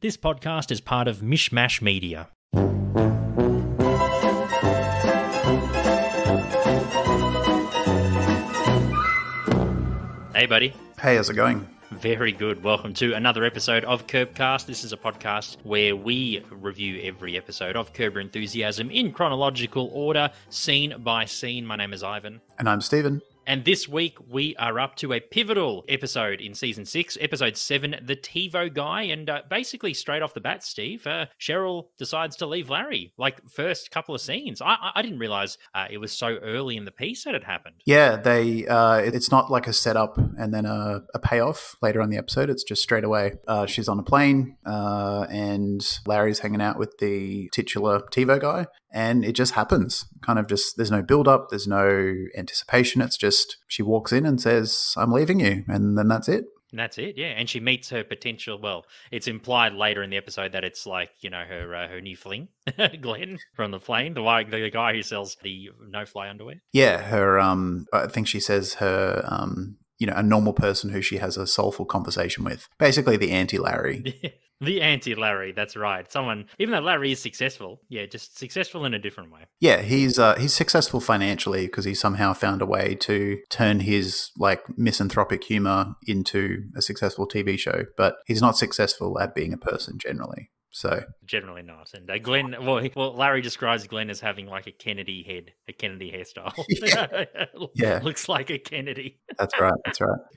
This podcast is part of Mishmash Media. Hey, buddy. Hey, how's it going? Very good. Welcome to another episode of Curbcast. This is a podcast where we review every episode of Curb Your Enthusiasm in chronological order, scene by scene. My name is Ivan. And I'm Stephen. And this week, we are up to a pivotal episode in Season 6, Episode 7, The TiVo Guy. And basically, straight off the bat, Steve, Cheryl decides to leave Larry, like, first couple of scenes. I didn't realize it was so early in the piece that it happened. Yeah, it's not like a setup and then a payoff later on in the episode. It's just straight away. She's on a plane and Larry's hanging out with the titular TiVo guy. And it just happens. Kind of just, there's no build-up, there's no anticipation. It's just, she walks in and says, I'm leaving you. And then that's it. And that's it, yeah. And she meets her potential, well, it's implied later in the episode that it's like, you know, her new fling, Glenn, from the plane, the guy who sells the no-fly underwear. Yeah, her, I think she says her, a normal person who she has a soulful conversation with. Basically the anti-Larry. The anti-Larry, that's right. Someone, even though Larry is successful, just successful in a different way. Yeah, he's successful financially because he somehow found a way to turn his misanthropic humor into a successful TV show, but he's not successful at being a person generally. So generally not. And Glenn, well, Larry describes Glenn as having like a Kennedy head, a Kennedy hairstyle. Yeah. Looks like a Kennedy. That's right.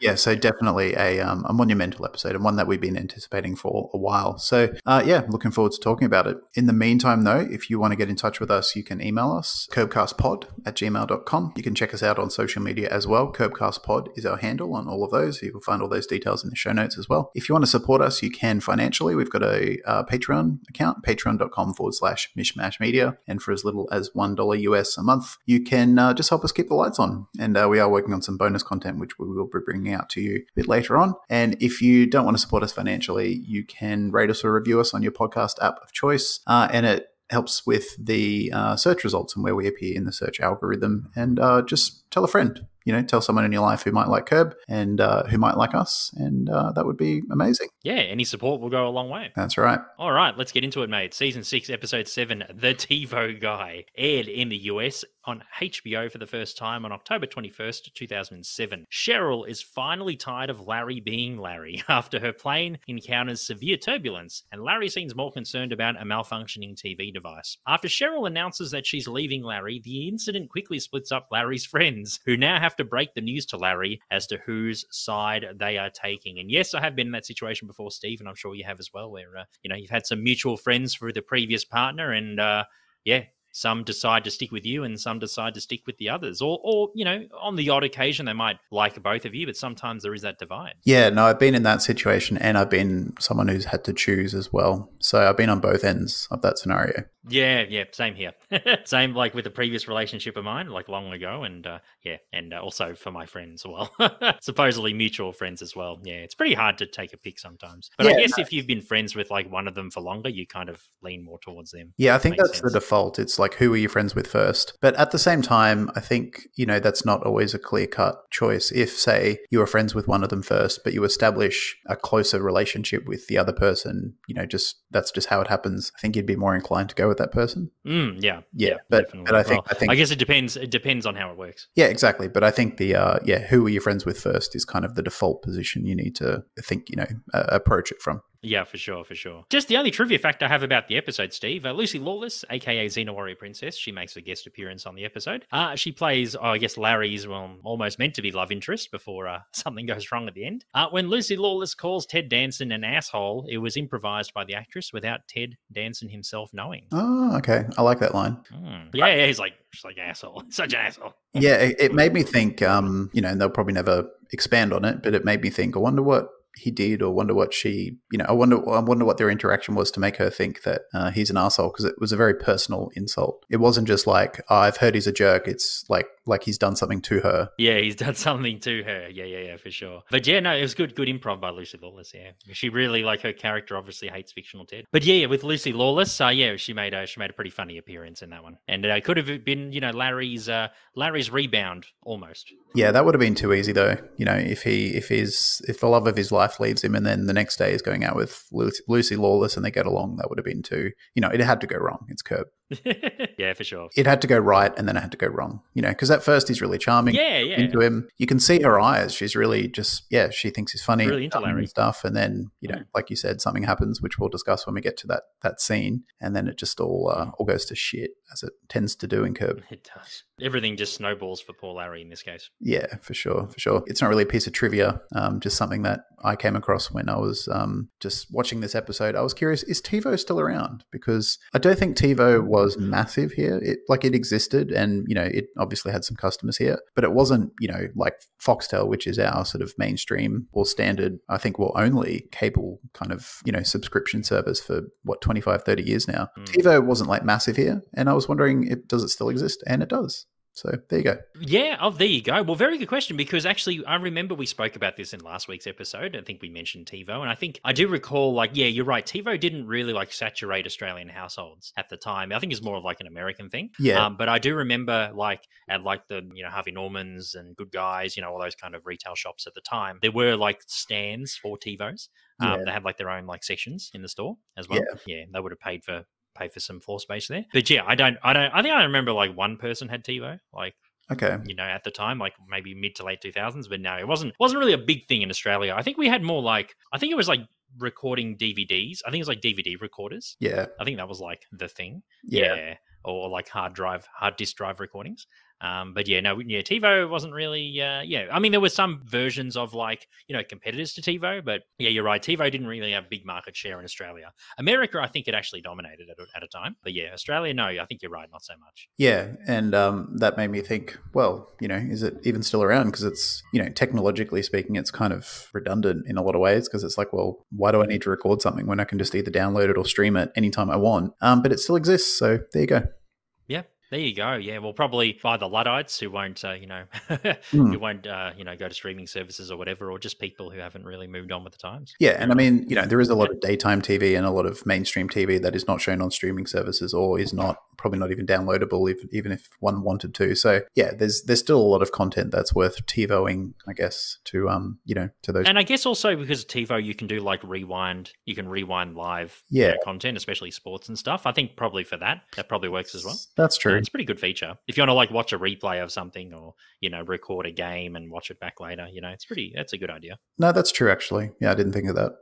Yeah, so definitely a monumental episode and one that we've been anticipating for a while. So looking forward to talking about it. In the meantime, though, if you want to get in touch with us, you can email us, curbcastpod@gmail.com. You can check us out on social media as well. Curbcastpod is our handle on all of those. You will find all those details in the show notes as well. If you want to support us, you can financially. We've got a Patreon account, patreon.com/mishmash media. And for as little as $1 US a month, you can just help us keep the lights on. And we are working on some bonus content, which we will be bringing out to you a bit later on. And if you don't want to support us financially, you can rate us or review us on your podcast app of choice. And it helps with the search results and where we appear in the search algorithm. And just tell a friend. Tell someone in your life who might like Curb and who might like us, and that would be amazing. Yeah, any support will go a long way. That's right. All right, let's get into it, mate. Season 6, Episode 7, The TiVo Guy, aired in the US on HBO for the first time on October 21st, 2007. Cheryl is finally tired of Larry being Larry after her plane encounters severe turbulence, and Larry seems more concerned about a malfunctioning TV device. After Cheryl announces that she's leaving Larry, the incident quickly splits up Larry's friends, who now have to break the news to Larry as to whose side they are taking. And yes, I have been in that situation before, Steve, and I'm sure you have as well, where you've had some mutual friends through the previous partner, and some decide to stick with you and some decide to stick with the others. Or on the odd occasion, they might like both of you, but sometimes there is that divide. Yeah, no, I've been in that situation and I've been someone who's had to choose as well. So I've been on both ends of that scenario. Yeah, same here. Same like with the previous relationship of mine, like long ago. And also for my friends as well. Supposedly mutual friends as well. Yeah, it's pretty hard to take a pick sometimes. But I guess if you've been friends with like one of them for longer, you kind of lean more towards them. Yeah, I think that's the default. It's like, who are you friends with first? But at the same time, I think, that's not always a clear-cut choice. If, say, you were friends with one of them first, but you establish a closer relationship with the other person, that's just how it happens. I think you'd be more inclined to go with that person. Yeah. But I think I guess it depends. It depends on how it works. Yeah, exactly. But I think who are you friends with first is kind of the default position you need to think, approach it from. Yeah, for sure. Just the only trivia fact I have about the episode, Steve, Lucy Lawless, a.k.a. Xena Warrior Princess, she makes a guest appearance on the episode. She plays, Larry's, almost meant to be love interest before something goes wrong at the end. When Lucy Lawless calls Ted Danson an asshole, it was improvised by the actress without Ted Danson himself knowing. Oh, okay. I like that line. Yeah, he's like asshole. Such an asshole. Yeah, it made me think, and they'll probably never expand on it, but it made me think, I wonder what he did, or wonder what she, I wonder what their interaction was to make her think that he's an arsehole, because it was a very personal insult. It wasn't just like, I've heard he's a jerk. It's like like he's done something to her. Yeah, he's done something to her. Yeah, for sure. But yeah, no, it was good improv by Lucy Lawless. Yeah, she really, like, her character obviously hates fictional Ted. But yeah, with Lucy Lawless, yeah, she made a pretty funny appearance in that one, and it could have been, you know, Larry's rebound almost. Yeah, that would have been too easy though. You know, if the love of his life leaves him, and then the next day he's going out with Lucy Lawless and they get along, that would have been too. You know, it had to go wrong. It's Curb. Yeah, for sure. It had to go right, and then it had to go wrong. You know, because at first he's really charming. Yeah. Into him, you can see her eyes. She's really just, she thinks he's funny, really into Larry and stuff. And then, you know, like you said, something happens, which we'll discuss when we get to that scene, and then it just all goes to shit, as it tends to do in Curb. It does. Everything just snowballs for poor Larry in this case. Yeah, for sure. It's not really a piece of trivia, just something that I came across when I was just watching this episode. I was curious, is TiVo still around? Because I don't think TiVo was massive here. It existed, and, you know, it obviously had some customers here, but it wasn't, you know, like Foxtel, which is our sort of mainstream or standard, I think, only cable kind of, you know, subscription service for 25, 30 years now. TiVo wasn't like massive here, and I was wondering, does it still exist? And it does. So there you go. Yeah, there you go. Well, very good question, because actually I remember we spoke about this in last week's episode. I think we mentioned TiVo, and I do recall, like, yeah, you're right. TiVo didn't really like saturate Australian households at the time. I think it's more of like an American thing. Yeah. But I do remember, like, at like the, you know, Harvey Normans and Good Guys, you know, all those kind of retail shops at the time, there were like stands for TiVos. They had like their own like sections in the store as well. Yeah, they would have paid for some floor space there. But yeah, I think I remember like one person had TiVo, like, okay, you know, at the time, like maybe mid to late 2000s, but no, it wasn't really a big thing in Australia. I think we had more like, I think it was like recording DVDs. I think it was like DVD recorders. Yeah. I think that was like the thing. Yeah. Or like hard disk drive recordings. But yeah, no, yeah, TiVo wasn't really, I mean, there were some versions of, like, you know, competitors to TiVo, but yeah, you're right. TiVo didn't really have big market share in Australia. America, I think it actually dominated at a time. But yeah, Australia, no, I think you're right, not so much. Yeah, and that made me think, well, you know, is it even still around? Because it's, you know, technologically speaking, it's kind of redundant in a lot of ways, because it's like, well, why do I need to record something when I can just either download it or stream it anytime I want? But it still exists, so there you go. Yeah. There you go. Yeah, well, probably by the Luddites who won't, who won't, go to streaming services or whatever, or just people who haven't really moved on with the times. Yeah, and I mean, you know, there is a lot of daytime TV and a lot of mainstream TV that is not shown on streaming services, or is probably not even downloadable, even if one wanted to. So yeah, there's still a lot of content that's worth TiVoing, I guess, to to those. And I guess also because of TiVo, you can do like rewind. You can rewind live content, especially sports and stuff. I think probably for that probably works as well. That's true. It's a pretty good feature. If you want to like watch a replay of something, or, you know, record a game and watch it back later, you know, that's a good idea. No, that's true, actually. Yeah, I didn't think of that.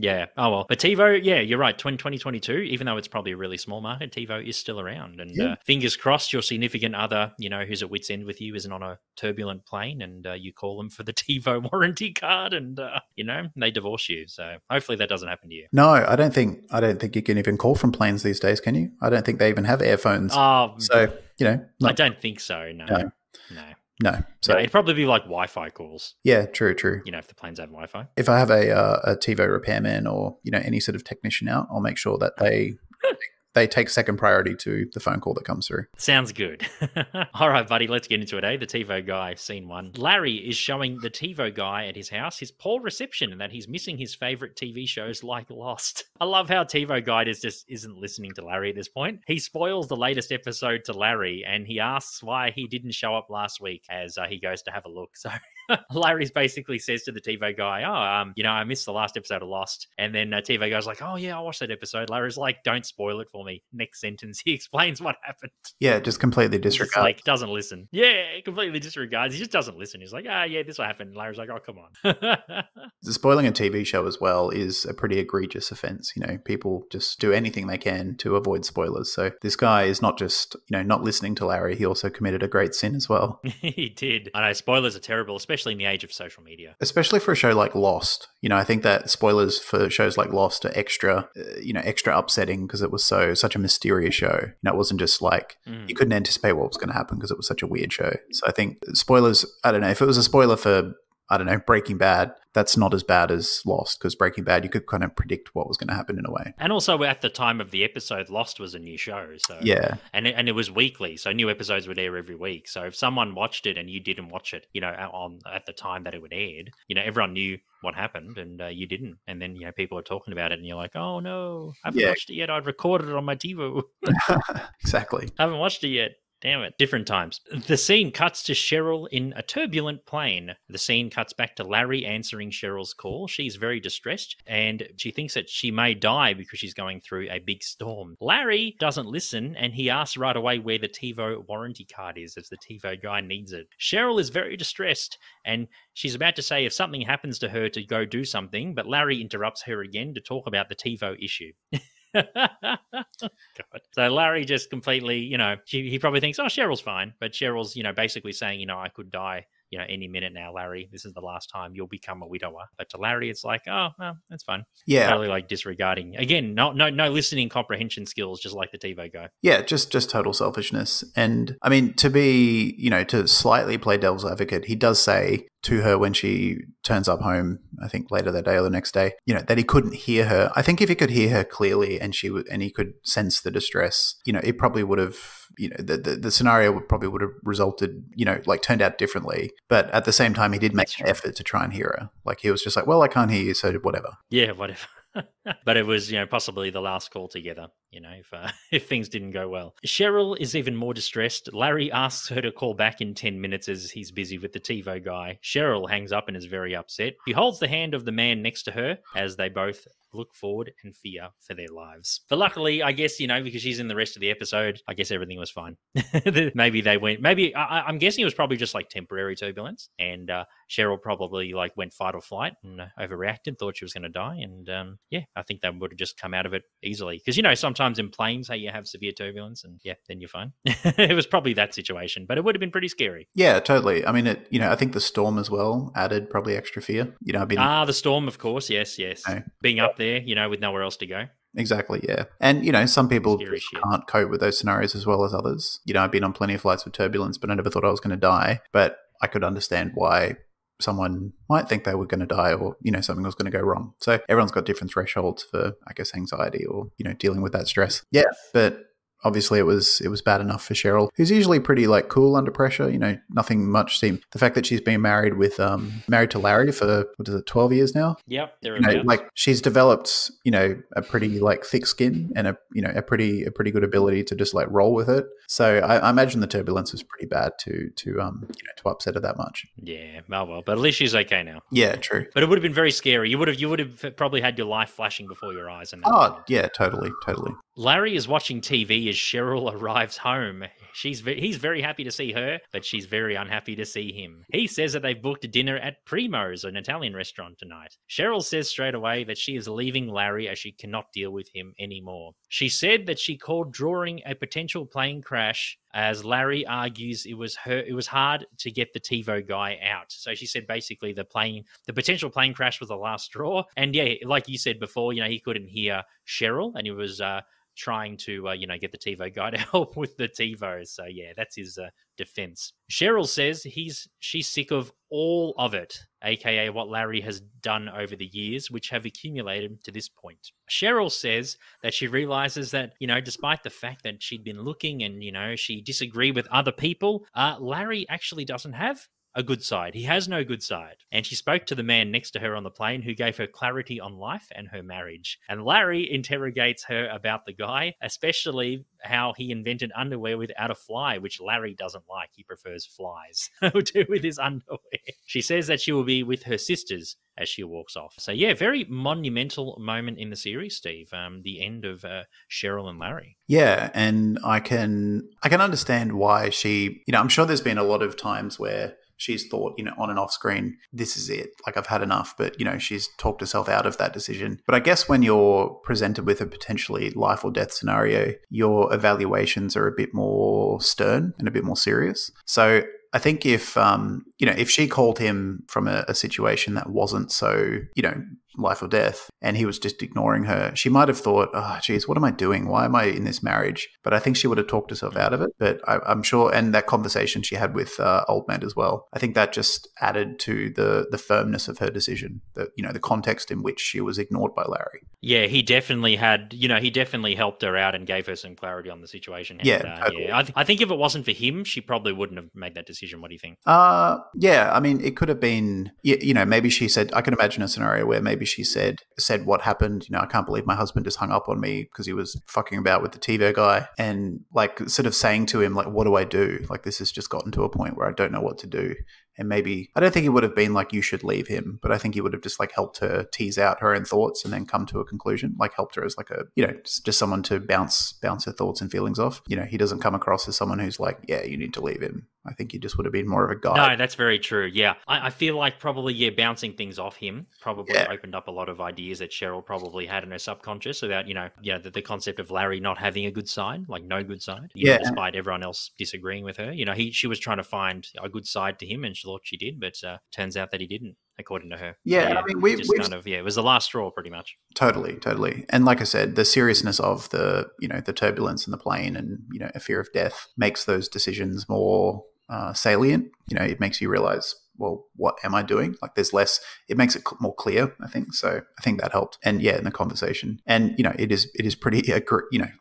Yeah. Oh, well. But TiVo, yeah, you're right. 2022, even though it's probably a really small market, TiVo is still around. And fingers crossed your significant other, you know, who's at wit's end with you, isn't on a turbulent plane, and you call them for the TiVo warranty card, and, you know, they divorce you. So hopefully that doesn't happen to you. No, I don't think you can even call from planes these days, can you? I don't think they even have airphones. Oh, so, you know. I don't think so, no. No. So it'd probably be like Wi-Fi calls. Yeah, true. You know, if the planes have Wi-Fi. If I have a TiVo repairman, or, you know, any sort of technician out, I'll make sure that they take second priority to the phone call that comes through. Sounds good. All right, buddy, let's get into it, The TiVo Guy, scene 1. Larry is showing the TiVo Guy at his house his poor reception, and that he's missing his favourite TV shows like Lost. I love how TiVo Guy isn't listening to Larry at this point. He spoils the latest episode to Larry, and he asks why he didn't show up last week as he goes to have a look. So Larry's basically says to the TiVo Guy, I missed the last episode of Lost. And then TiVo Guy's like, oh yeah, I watched that episode. Larry's like, don't spoil it for me. Next sentence, he explains what happened. Yeah, just completely disregards. Like, doesn't listen. Yeah, completely disregards. He just doesn't listen. He's like, yeah, this will happen. And Larry's like, oh, come on. Spoiling a TV show as well is a pretty egregious offense. You know, people just do anything they can to avoid spoilers. So this guy is not just, you know, not listening to Larry. He also committed a great sin as well. He did. I know, spoilers are terrible, especially in the age of social media. Especially for a show like Lost. You know, I think that spoilers for shows like Lost are extra upsetting, because it was such a mysterious show. You know, it wasn't just like you couldn't anticipate what was going to happen because it was such a weird show. So I think spoilers, I don't know, if it was a spoiler for I don't know, Breaking Bad, that's not as bad as Lost, because Breaking Bad, you could kind of predict what was going to happen in a way. And also at the time of the episode, Lost was a new show. So Yeah. and it was weekly, so new episodes would air every week. So if someone watched it and you didn't watch it, at the time that it would aired, everyone knew what happened and you didn't. And then, people are talking about it and you're like, oh no, I haven't watched it yet. I'd recorded it on my TiVo. Exactly. I haven't watched it yet. Damn it. Different times. The scene cuts to Cheryl in a turbulent plane. The scene cuts back to Larry answering Cheryl's call. She's very distressed and she thinks that she may die because she's going through a big storm. Larry doesn't listen and he asks right away where the TiVo warranty card is, as the TiVo guy needs it. Cheryl is very distressed and she's about to say if something happens to her to go do something, but Larry interrupts her again to talk about the TiVo issue. God. So Larry just completely, he probably thinks, oh, Cheryl's fine. But Cheryl's, basically saying, I could die, any minute now, Larry. This is the last time you'll become a widower. But to Larry, it's like, oh, well, that's fine. Yeah. Totally like disregarding. Again, no listening comprehension skills, just like the TiVo guy. Yeah, just total selfishness. And I mean, to be, to slightly play devil's advocate, he does say to her when she turns up home, I think later that day or the next day, that he couldn't hear her. I think if he could hear her clearly and he could sense the distress, it probably would have, the scenario would have resulted, turned out differently. But at the same time, he did make an effort to try and hear her. Like he was just like, well, I can't hear you, so whatever. Yeah, whatever. But it was, possibly the last call together, if things didn't go well. Cheryl is even more distressed. Larry asks her to call back in 10 minutes as he's busy with the TiVo guy. Cheryl hangs up and is very upset. She holds the hand of the man next to her as they both look forward and fear for their lives. But luckily, I guess, because she's in the rest of the episode, I guess everything was fine. I'm guessing it was probably just like temporary turbulence. And Cheryl probably like went fight or flight and overreacted, thought she was going to die. And I think they would have just come out of it easily. Because, sometimes in planes, hey, you have severe turbulence and then you're fine. It was probably that situation, but it would have been pretty scary. Yeah, totally. I mean, I think the storm as well added probably extra fear. The storm, of course. Yes. Being up there, with nowhere else to go. Exactly, yeah. And, some people can't cope with those scenarios as well as others. I've been on plenty of flights with turbulence, but I never thought I was going to die. But I could understand why someone might think they were going to die or, something was going to go wrong. So everyone's got different thresholds for, I guess, anxiety or, dealing with that stress. Yeah, but obviously it was bad enough for Cheryl, who's usually pretty like cool under pressure. Nothing much seemed. The fact that she's been married to Larry for 12 years now. Yep, she's developed a pretty like thick skin and a pretty good ability to just like roll with it. So I imagine the turbulence was pretty bad to upset her that much. Yeah, well, but at least she's okay now. Yeah, true. But it would have been very scary. You would have probably had your life flashing before your eyes. Yeah, totally. Larry is watching TV as Cheryl arrives home. He's very happy to see her, but she's very unhappy to see him. He says that they've booked a dinner at Primo's, an Italian restaurant, tonight. Cheryl says straight away that she is leaving Larry as she cannot deal with him anymore. She said that she called drawing a potential plane crash, as Larry argues it was hard to get the TiVo guy out. So she said basically the potential plane crash was the last straw. And yeah, like you said before, he couldn't hear Cheryl and he was trying to, get the TiVo guy to help with the TiVo. So yeah, that's his defense. Cheryl says she's sick of all of it, aka what Larry has done over the years, which have accumulated to this point. Cheryl says that she realizes that, despite the fact that she'd been looking and, she disagreed with other people, Larry actually doesn't have a good side. He has no good side. And she spoke to the man next to her on the plane who gave her clarity on life and her marriage. And Larry interrogates her about the guy, especially how he invented underwear without a fly, which Larry doesn't like. He prefers flies with his underwear. She says that she will be with her sisters as she walks off. So yeah, very monumental moment in the series, Steve. The end of Cheryl and Larry. Yeah, and I can understand why she, I'm sure there's been a lot of times where she's thought, on and off screen, this is it. Like, I've had enough. But, she's talked herself out of that decision. But I guess when you're presented with a potentially life or death scenario, your evaluations are a bit more stern and a bit more serious. So I think if she called him from a situation that wasn't so, life or death, and he was just ignoring her, she might have thought, oh, geez, what am I doing? Why am I in this marriage? But I think she would have talked herself out of it. But I'm sure, and that conversation she had with Old Man as well, I think that just added to the firmness of her decision, the context in which she was ignored by Larry. Yeah, he definitely had, he definitely helped her out and gave her some clarity on the situation. And, Totally. yeah, I think if it wasn't for him, she probably wouldn't have made that decision. What do you think? Yeah, I mean, it could have been, maybe she said, I can imagine a scenario where maybe she said what happened, I can't believe my husband just hung up on me because he was fucking about with the TiVo guy, and like sort of saying to him, like, what do I do? Like, this has just gotten to a point where I don't know what to do. And maybe, I don't think he would have been like, you should leave him, but I think he would have just like helped her tease out her own thoughts and then come to a conclusion, like helped her as like a, just someone to bounce her thoughts and feelings off. He doesn't come across as someone who's like, yeah, you need to leave him. I think he just would have been more of a guide. No, that's very true. Yeah. I feel like probably, bouncing things off him probably opened up a lot of ideas that Cheryl probably had in her subconscious about, the concept of Larry not having a good side, like no good side, despite everyone else disagreeing with her. She was trying to find a good side to him and she thought she did, but turns out that he didn't, according to her. Yeah, I mean, we've it was the last straw pretty much. Totally. And like I said, the seriousness of the turbulence in the plane and, a fear of death makes those decisions more salient. It makes you realize, well, what am I doing? Like, there's less. It makes it more clear, I think. So I think that helped. And in the conversation, and it is pretty.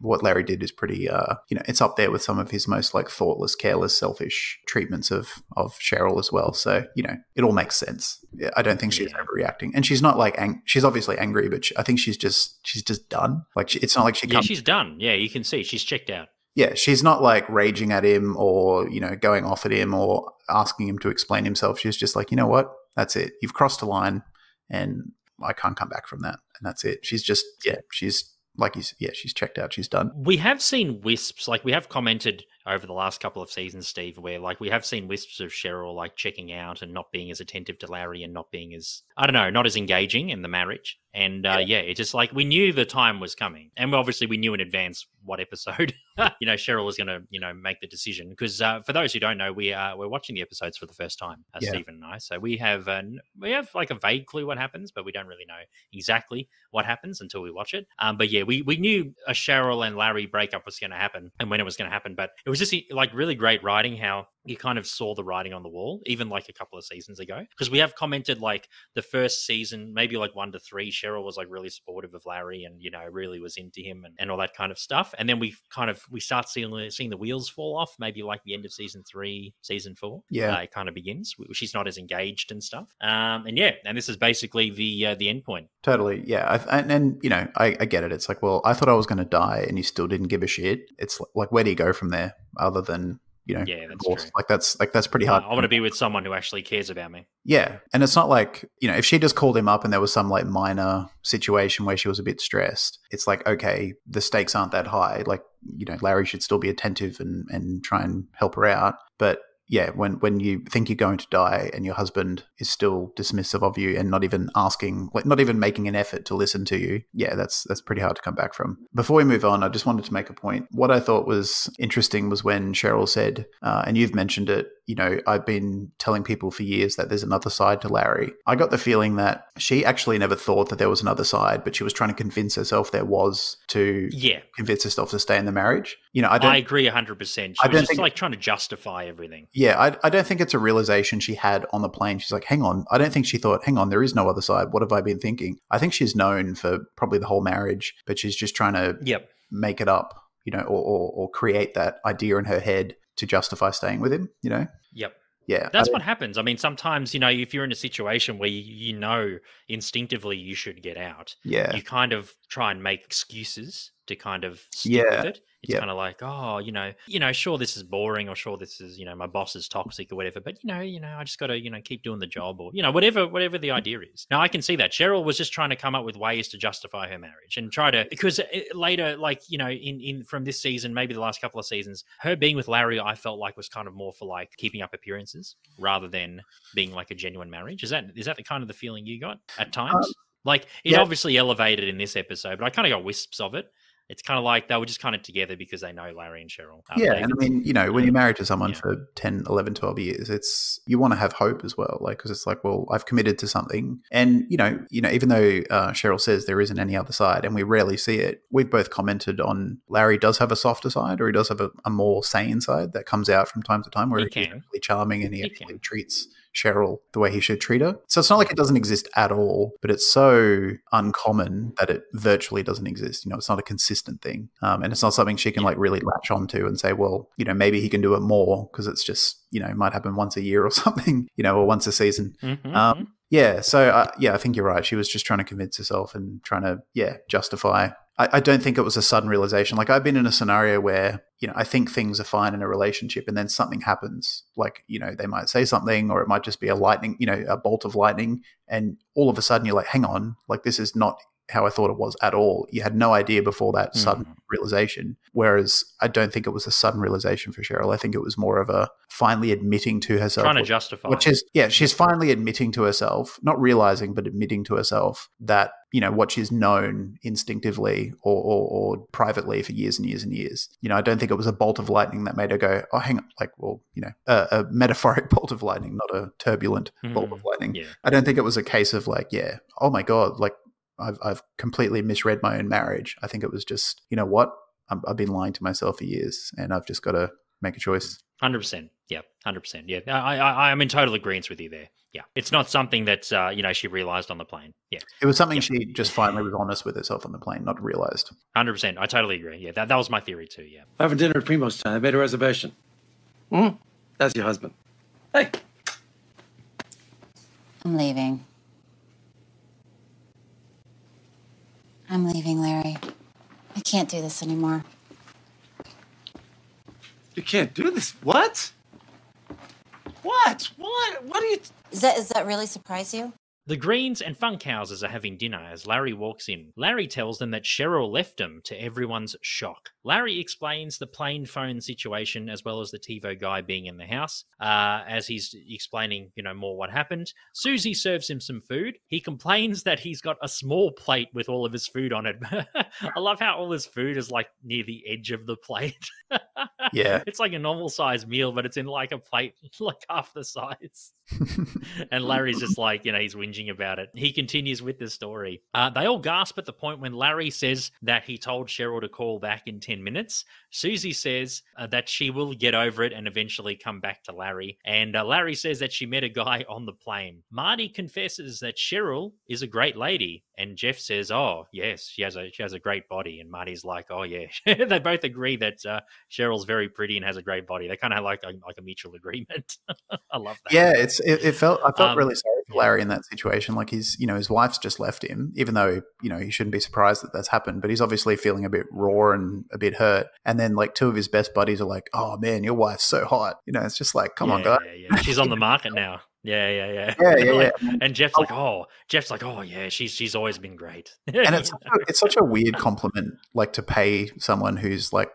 What Larry did is pretty. It's up there with some of his most like thoughtless, careless, selfish treatments of Cheryl as well. So it all makes sense. Yeah, I don't think she's overreacting, and she's not like she's obviously angry, but I think she's just done. Like, it's not like she. Yeah, she's done. Yeah, you can see she's checked out. Yeah, she's not like raging at him or, going off at him or asking him to explain himself. She's just like, you know what? That's it. You've crossed a line and I can't come back from that. And that's it. She's just, she's like, she's checked out. She's done. We have seen wisps, like we have commented over the last couple of seasons, Steve, where like we have seen wisps of Cheryl like checking out and not being as attentive to Larry and not being as, I don't know, not as engaging in the marriage. And it's just like we knew the time was coming. And obviously we knew in advance what episode, Cheryl was going to, make the decision. Because for those who don't know, we're watching the episodes for the first time, Stephen and I. So we have like a vague clue what happens, but we don't really know exactly what happens until we watch it. We knew a Cheryl and Larry breakup was going to happen and when it was going to happen. But it was just like really great writing how you kind of saw the writing on the wall, even like a couple of seasons ago. Because we have commented like the first season, maybe like 1 to 3, Cheryl was like really supportive of Larry and, really was into him and all that kind of stuff. And then we start seeing the wheels fall off, maybe like the end of season 3, season 4. Yeah. It kind of begins. She's not as engaged and stuff. And this is basically the end point. Totally. Yeah. I get it. It's like, well, I thought I was going to die and you still didn't give a shit. It's like, where do you go from there other than, that's true. That's pretty hard. I want to be with someone who actually cares about me. Yeah. And it's not like, if she just called him up and there was some like minor situation where she was a bit stressed, it's like, okay, the stakes aren't that high. Like, Larry should still be attentive and try and help her out. But yeah, when you think you're going to die and your husband is still dismissive of you and not even asking, like not even making an effort to listen to you, that's pretty hard to come back from. Before we move on, I just wanted to make a point. What I thought was interesting was when Cheryl said, and you've mentioned it, I've been telling people for years that there's another side to Larry. I got the feeling that she actually never thought that there was another side, but she was trying to convince herself there was to convince herself to stay in the marriage. I agree 100%. She was just like trying to justify everything. Yeah, I don't think it's a realization she had on the plane. She's like, hang on. I don't think she thought, hang on, there is no other side. What have I been thinking? I think she's known for probably the whole marriage, but she's just trying to make it up, or create that idea in her head to justify staying with him, Yep. Yeah. That's what happens. I mean, sometimes, if you're in a situation where instinctively you should get out, you kind of try and make excuses to kind of stick with it. It's kind of like, sure, this is boring, or sure, this is, my boss is toxic or whatever, but I just got to, keep doing the job, or, whatever the idea is. Now, I can see that Cheryl was just trying to come up with ways to justify her marriage and because later, like, in from this season, maybe the last couple of seasons, her being with Larry, I felt like was kind of more for like keeping up appearances rather than being like a genuine marriage. Is that the kind of the feeling you got at times? Like, it obviously elevated in this episode, but I kind of got wisps of it. It's kind of like they were just kind of together because they know Larry and Cheryl. Yeah, and I mean, when you're married to someone yeah. for 10, 11, 12 years, you want to have hope as well. Like, because it's like, well, I've committed to something. And, even though Cheryl says there isn't any other side and we rarely see it, we've both commented on Larry does have a softer side, or he does have a more sane side that comes out from time to time where he's actually charming and he actually treats Cheryl the way he should treat her. So it's not like it doesn't exist at all, but it's so uncommon that it virtually doesn't exist. It's not a consistent thing. And it's not something she can like really latch onto and say, well, maybe he can do it more because it's just, it might happen once a year or something, or once a season. Yeah. So, I think you're right. She was just trying to convince herself and trying to, justify. I don't think it was a sudden realization. Like I've been in a scenario where, I think things are fine in a relationship and then something happens. Like, they might say something or it might just be a bolt of lightning. And all of a sudden you're like, hang on, like this is not how I thought it was at all. You had no idea before that sudden realization. Whereas I don't think it was a sudden realization for Cheryl. I think it was more of a finally admitting to herself. Trying to justify. Which is, she's finally admitting to herself, not realizing, but admitting to herself that, what she's known instinctively or privately for years and years and years. I don't think it was a bolt of lightning that made her go, oh, hang on, like, well, a metaphoric bolt of lightning, not a turbulent bolt of lightning. Yeah. I don't think it was a case of like, oh my God, like, I've completely misread my own marriage. I think it was just, what? I've been lying to myself for years and I've just got to make a choice. 100%. Yeah, 100%. Yeah, I'm in total agreement with you there. Yeah, it's not something that, she realized on the plane. Yeah. It was something she just finally was honest with herself on the plane, not realized. 100%. I totally agree. Yeah, that was my theory too, yeah. I'm having dinner at Primo's tonight. I made a reservation. That's your husband. Hey. I'm leaving. I'm leaving, Larry. I can't do this anymore. You can't do this? What? What? What are you... Does that really surprise you? The Greens and Funkhouses are having dinner as Larry walks in. Larry tells them that Cheryl left him, to everyone's shock. Larry explains the plane phone situation as well as the TiVo Guy being in the house as he's explaining, more what happened. Susie serves him some food. He complains that he's got a small plate with all of his food on it. I love how all his food is like near the edge of the plate. Yeah. It's like a normal size meal, but it's in like a plate like half the size. And Larry's just like, he's whinging about it. He continues with the story. They all gasp at the point when Larry says that he told Cheryl to call back in 10 minutes. Susie says that she will get over it and eventually come back to Larry. And Larry says that she met a guy on the plane. Marty confesses that Cheryl is a great lady. And Jeff says, oh, yes, she has a great body. And Marty's like, oh, yeah. They both agree that Cheryl's very pretty and has a great body. They kind of like a mutual agreement. I love that. Yeah, I felt really sorry for Larry in that situation. Like his wife's just left him, even though, he shouldn't be surprised that that's happened. But he's obviously feeling a bit raw and a bit hurt. And then like two of his best buddies are like, oh, man, your wife's so hot. It's just like, come on, guys. Yeah. She's on the market now. Yeah. And Jeff's like, oh, yeah, she's always been great. And it's such a weird compliment, like to pay someone who's like,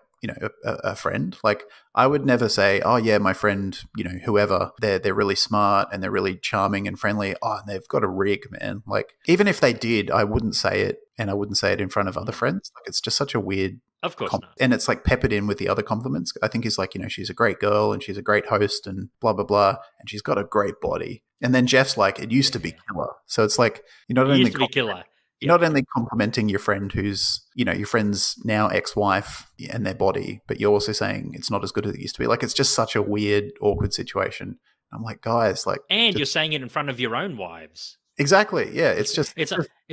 a friend. Like I would never say, oh yeah, my friend, whoever, they're really smart and they're really charming and friendly. Oh, and they've got a rig, man. Like even if they did, I wouldn't say it, and I wouldn't say it in front of other friends. Like it's just such a weird. Of course not. And it's like peppered in with the other compliments. I think he's like, she's a great girl and she's a great host and blah, blah, blah. And she's got a great body. And then Jeff's like, it used to be killer. So it's like, you're not only complimenting your friend who's, your friend's now ex-wife and their body, but you're also saying it's not as good as it used to be. Like, it's just such a weird, awkward situation. I'm like, guys, like... And you're saying it in front of your own wives. Exactly. Yeah. It's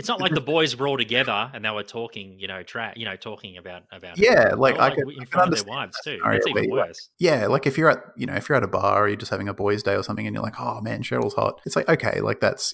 not like the boys were all together and they were talking, talking about yeah, like I can in front of their wives too. That's even worse. Yeah, like if you're at a bar or you're just having a boys' day or something and you're like, oh man, Cheryl's hot. It's like, okay, like that's,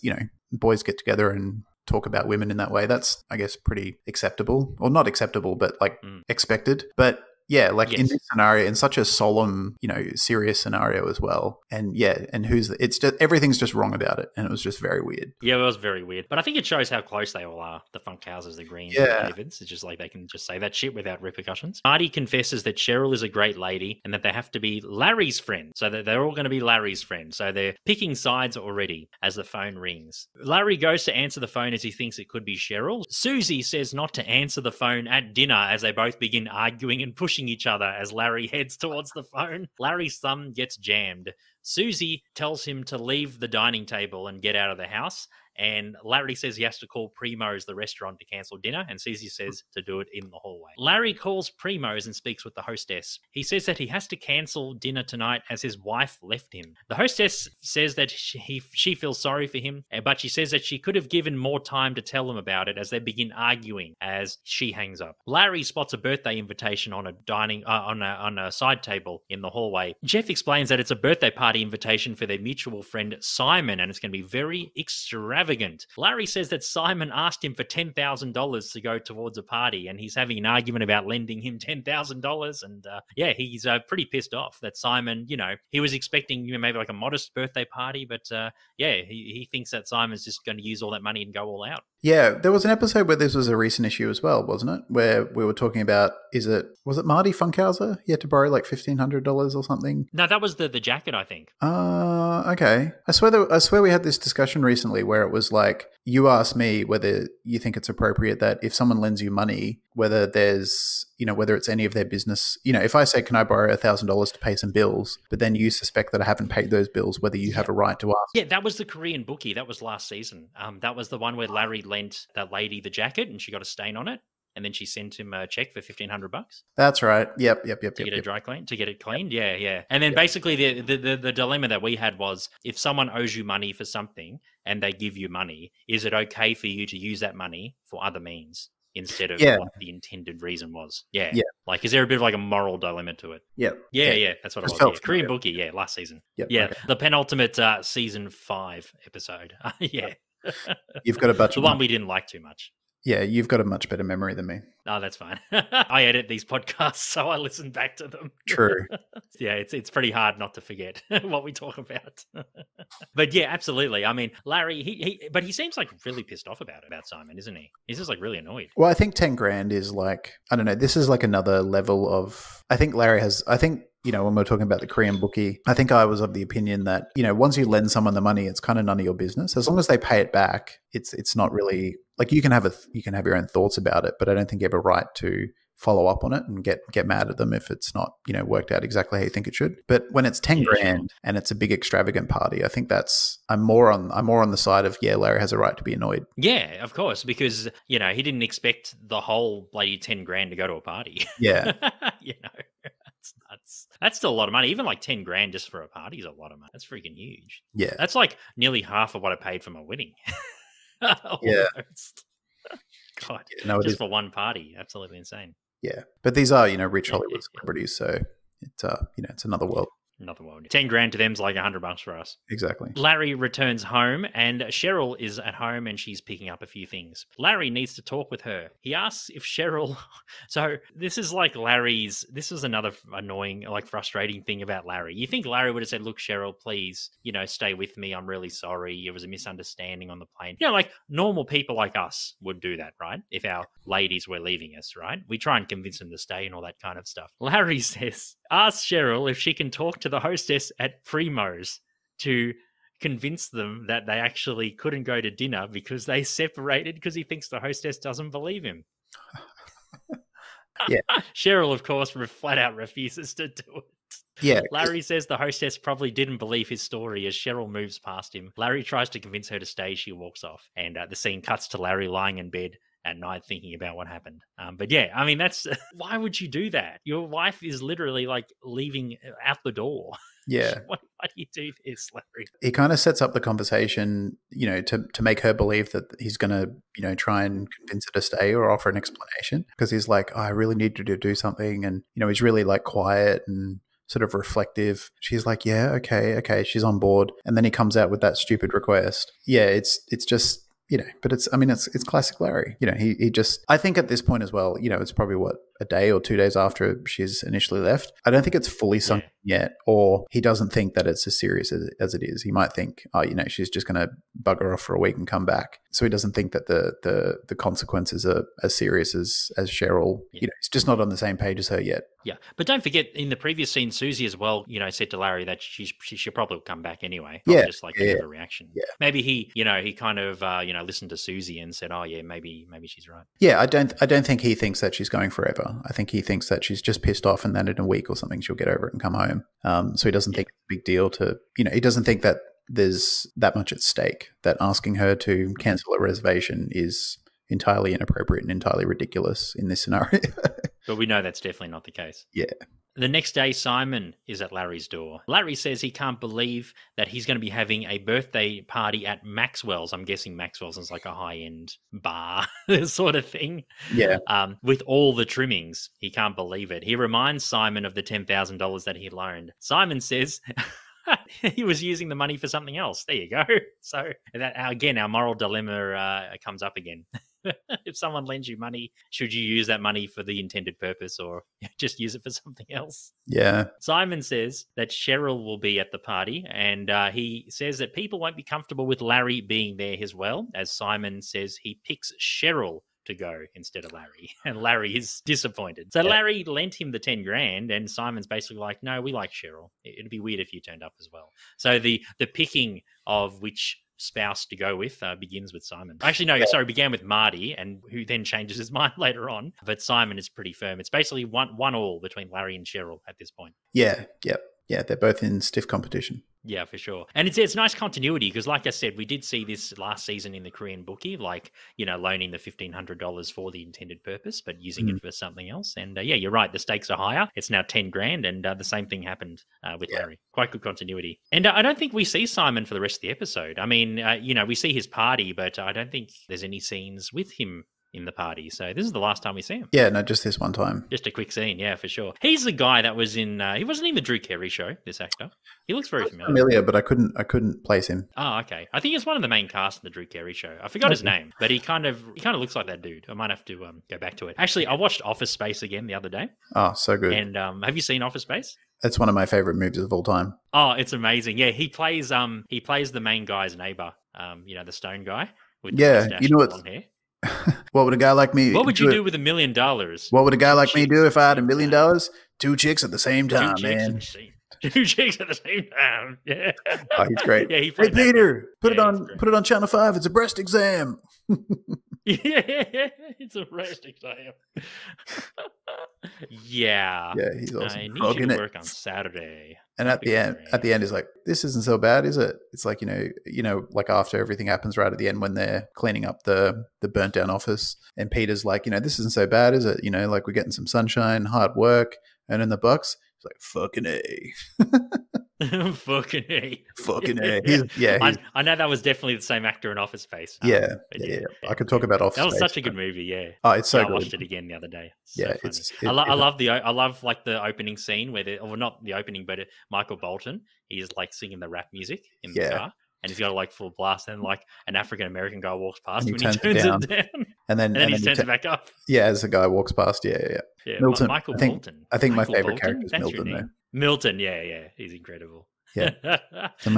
boys get together and talk about women in that way. That's, I guess, pretty acceptable. Or not acceptable, but like expected. But Yeah, like in Yes. this scenario, in such a solemn, serious scenario as well. And yeah, and it's just, everything's just wrong about it. And it was just very weird. Yeah, it was very weird. But I think it shows how close they all are, the Funkhouses, the Greens, and the Yeah. Davids. It's just like they can just say that shit without repercussions. Marty confesses that Cheryl is a great lady and that they have to be Larry's friend. So that they're all going to be Larry's friend. So they're picking sides already as the phone rings. Larry goes to answer the phone as he thinks it could be Cheryl. Susie says not to answer the phone at dinner as they both begin arguing and pushing each other as Larry heads towards the phone. Larry's thumb gets jammed. Susie tells him to leave the dining table and get out of the house. And Larry says he has to call Primo's, the restaurant, to cancel dinner. And Susie says to do it in the hallway. Larry calls Primo's and speaks with the hostess. He says that he has to cancel dinner tonight as his wife left him. The hostess says that she feels sorry for him, but she says that she could have given more time to tell him about it as they begin arguing as she hangs up. Larry spots a birthday invitation on a side table in the hallway. Jeff explains that it's a birthday party invitation for their mutual friend Simon, and it's going to be very extravagant. Larry says that Simon asked him for $10,000 to go towards a party, and he's having an argument about lending him $10,000. And he's pretty pissed off that Simon, he was expecting maybe like a modest birthday party, but he thinks that Simon's just going to use all that money and go all out. Yeah, there was an episode where this was a recent issue as well, wasn't it? Where we were talking about, was it Marty Funkhauser? He had to borrow like $1,500 or something? No, that was the jacket, I think. Okay. I swear we had this discussion recently where it was like, you asked me whether you think it's appropriate that if someone lends you money, whether whether it's any of their business, if I say, can I borrow $1,000 to pay some bills, but then you suspect that I haven't paid those bills, whether you have a right to ask. Yeah, that was the Korean bookie. That was last season. That was the one where Larry lent that lady the jacket and she got a stain on it. And then she sent him a check for $1,500. That's right. Yep. To get it cleaned. Yeah. And then basically the dilemma that we had was, if someone owes you money for something and they give you money, is it okay for you to use that money for other means instead of what the intended reason was? Yeah. Like, is there a bit of like a moral dilemma to it? Yep. Yeah. That's what it was. Korean bookie. Last season. Yep. Yeah. Okay. The penultimate season 5 episode. Yeah. You've got a bunch the one we didn't like too much. Yeah, you've got a much better memory than me. Oh, that's fine. I edit these podcasts, so I listen back to them. True. Yeah, it's pretty hard not to forget what we talk about. But yeah, absolutely. I mean, Larry, he seems like really pissed off about Simon, isn't he? He's just like really annoyed. Well, I think 10 grand is like, I don't know, this is like another level of, I think Larry has, when we're talking about the Korean bookie, I think I was of the opinion that, once you lend someone the money, it's kind of none of your business. As long as they pay it back, it's not really, like, you can have your own thoughts about it, but I don't think you have a right to follow up on it and get mad at them if it's not, worked out exactly how you think it should. But when it's 10 grand and it's a big extravagant party, I think I'm more on the side of, Larry has a right to be annoyed. Yeah, of course, because, he didn't expect the whole bloody 10 grand to go to a party. Yeah. That's nuts. That's still a lot of money. Even like 10 grand just for a party is a lot of money. That's freaking huge. Yeah. That's like nearly half of what I paid for my wedding. Yeah. God, just for one party. Absolutely insane. Yeah. But these are, rich Hollywood celebrities, so it's it's another world. Another world. 10 grand to them is like $100 for us. Exactly. Larry returns home and Cheryl is at home and she's picking up a few things. Larry needs to talk with her. He asks if Cheryl... So this is like this is another annoying, like frustrating thing about Larry. You think Larry would have said, look, Cheryl, please, stay with me. I'm really sorry. It was a misunderstanding on the plane. Like normal people like us would do that, right? If our ladies were leaving us, right? We try and convince them to stay and all that kind of stuff. Larry says, ask Cheryl if she can talk to the hostess at Primo's to convince them that they actually couldn't go to dinner because they separated because he thinks the hostess doesn't believe him. Yeah. Cheryl, of course, flat out refuses to do it. Yeah. Larry says the hostess probably didn't believe his story as Cheryl moves past him. Larry tries to convince her to stay. She walks off. And the scene cuts to Larry lying in bed at night thinking about what happened. But yeah, I mean, that's why would you do that? Your wife is literally like leaving out the door. Yeah. Why do you do this, Larry? He kind of sets up the conversation, to make her believe that he's going to, try and convince her to stay or offer an explanation, because he's like, oh, I really need you to do something. And, he's really like quiet and sort of reflective. She's like, yeah, okay. She's on board. And then he comes out with that stupid request. Yeah. It's just, but it's classic Larry. He just, I think at this point as well, it's probably a day or 2 days after she's initially left. I don't think it's fully sunk yet, or he doesn't think that it's as serious as it is. He might think, she's just going to bugger off for a week and come back. So he doesn't think that the consequences are as serious as Cheryl. He's just not on the same page as her yet. Yeah, but don't forget, in the previous scene, Susie as well, said to Larry that she should probably come back anyway. Probably just like an overreaction. Yeah. Maybe he kind of listened to Susie and said, oh yeah, maybe she's right. Yeah, I don't think he thinks that she's going forever. I think he thinks that she's just pissed off and then in a week or something she'll get over it and come home. So he doesn't think it's a big deal to, he doesn't think that there's that much at stake, that asking her to cancel a reservation is entirely inappropriate and entirely ridiculous in this scenario. But we know that's definitely not the case. Yeah. The next day, Simon is at Larry's door. Larry says he can't believe that he's going to be having a birthday party at Maxwell's. I'm guessing Maxwell's is like a high-end bar sort of thing. Yeah. With all the trimmings. He can't believe it. He reminds Simon of the $10,000 that he loaned. Simon says he was using the money for something else. There you go. So, that again, our moral dilemma comes up again. If someone lends you money, should you use that money for the intended purpose or just use it for something else? Yeah. Simon says that Cheryl will be at the party, and he says that people won't be comfortable with Larry being there as well, as Simon says he picks Cheryl to go instead of Larry, and Larry is disappointed. So Larry lent him the 10 grand, and Simon's basically like, no, we like Cheryl. It'd be weird if you turned up as well. So the picking of which spouse to go with begins with Simon. Actually, no, sorry, began with Marty, and who then changes his mind later on. But Simon is pretty firm. It's basically one all between Larry and Cheryl at this point. Yeah, they're both in stiff competition. Yeah, for sure. And it's nice continuity because, like I said, we did see this last season in the Korean bookie, like, loaning the $1,500 for the intended purpose, but using it for something else. And you're right. The stakes are higher. It's now 10 grand. And the same thing happened with Larry. Quite good continuity. And I don't think we see Simon for the rest of the episode. I mean, we see his party, but I don't think there's any scenes with him in the party. So this is the last time we see him. Yeah, no, just this one time. Just a quick scene, yeah, for sure. He's the guy that was in he wasn't in the Drew Carey show, this actor. He looks very familiar, but I couldn't place him. Oh, okay. I think he's one of the main cast in the Drew Carey show. I forgot his name, but he kind of looks like that dude. I might have to go back to it. Actually, I watched Office Space again the other day. Oh, so good. And have you seen Office Space? It's one of my favorite movies of all time. Oh, it's amazing. Yeah, he plays the main guy's neighbor, the stone guy with the mustache and blonde hair. What would a guy like me? What would you do with $1 million? What would a guy like me do if I had $1 million? 2 chicks at the same time, man. 2 chicks at the same time. Yeah. Oh, he's great. Yeah, hey, Peter, put it on Channel 5. It's a breast exam. Yeah, it's a breast exam. Yeah. Yeah, he's awesome. I need you to work on Saturday. And at the end, he's like, "This isn't so bad, is it?" It's like like after everything happens, right at the end when they're cleaning up the burnt down office, and Peter's like, "This isn't so bad, is it? Like we're getting some sunshine, hard work, and in the bucks." He's like, "Fucking A." Fucking A. Fucking A. I know that was definitely the same actor in Office Space. Yeah. I could talk about Office Space. That was such a good movie, yeah. Oh, it's so good. I watched it again the other day. I love like the opening scene where or not the opening, but Michael Bolton, he's like singing the rap music in the car. And he's got a like full blast, and like an African American guy walks past when he turns it down, and then he turns it back up. Yeah, as the guy walks past, yeah. Milton, Michael Bolton. I think my favorite character is Milton, though. Milton, yeah, he's incredible. Yeah,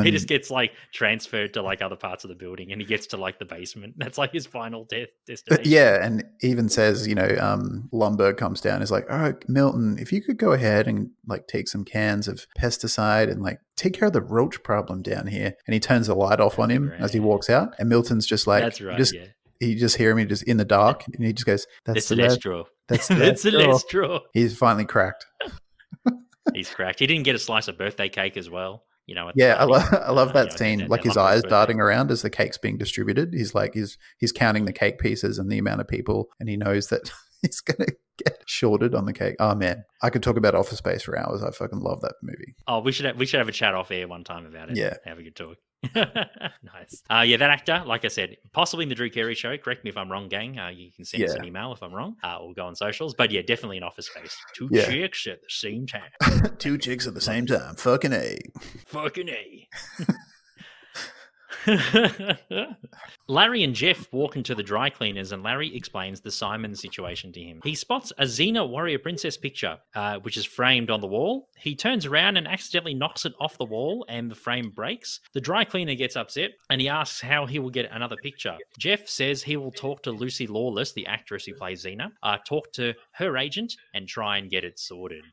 he just gets like transferred to like other parts of the building, and he gets to like the basement. That's like his final destination. Yeah, and even says, Lumberg comes down. Is like, all right, Milton, if you could go ahead and like take some cans of pesticide and like take care of the roach problem down here. And he turns the light off on him as he walks out, and Milton's just like, that's right. You just hear him just in the dark, and he just goes, "That's Celestro. That's Celestro." He's finally cracked. He's cracked. He didn't get a slice of birthday cake as well. I love that scene. Like his eyes darting around as the cake's being distributed. He's like, he's counting the cake pieces and the amount of people, and he knows that he's going to get shorted on the cake. Oh man, I could talk about Office Space for hours. I fucking love that movie. Oh, we should have a chat off air one time about it. Yeah, have a good talk. Nice. That actor, like I said, possibly in the Drew Carey show. Correct me if I'm wrong, gang. You can send us an email if I'm wrong. Or go on socials. But yeah, definitely in Office Space. 2 chicks at the same time. 2 chicks at the same time. Fucking A. Fucking A. Larry and Jeff walk into the dry cleaners, and Larry explains the Simon situation to him. He spots a Xena warrior princess picture, which is framed on the wall. He turns around and accidentally knocks it off the wall, and the frame breaks. The dry cleaner gets upset, and he asks how he will get another picture. Jeff says he will talk to Lucy Lawless, the actress who plays Xena, talk to her agent, and try and get it sorted.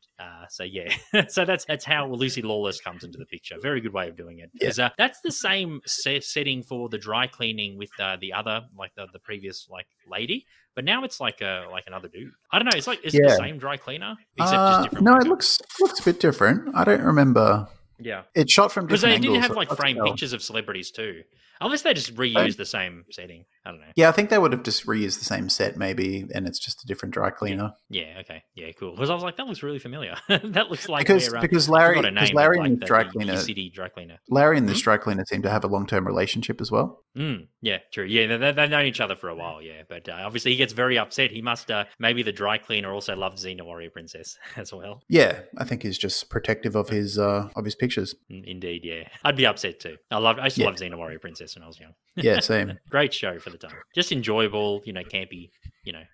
So yeah, so that's how Lucy Lawless comes into the picture. Very good way of doing it. Because that's the same setting for the dry cleaning with the other, like the previous like lady, but now it's like another dude. I don't know. It's like it the same dry cleaner except just different. No, it looks a bit different. I don't remember. Yeah, it's shot from different angles. Because they did have like framed pictures of celebrities too. Unless they just reuse the same setting. I don't know. Yeah, I think they would have just reused the same set maybe, and it's just a different dry cleaner. Yeah, okay. Yeah, cool. Because I was like, that looks really familiar. That looks like because Larry and the dry cleaner, city dry cleaner. Larry and this dry cleaner seem to have a long-term relationship as well. Yeah, true. Yeah, they've known each other for a while, yeah. But obviously he gets very upset. He must, maybe the dry cleaner also loved Xena Warrior Princess as well. Yeah, I think he's just protective of his pictures. Indeed, yeah. I'd be upset too. I used to love Xena Warrior Princess when I was young. Yeah, same. Great show for the time. Just enjoyable, campy,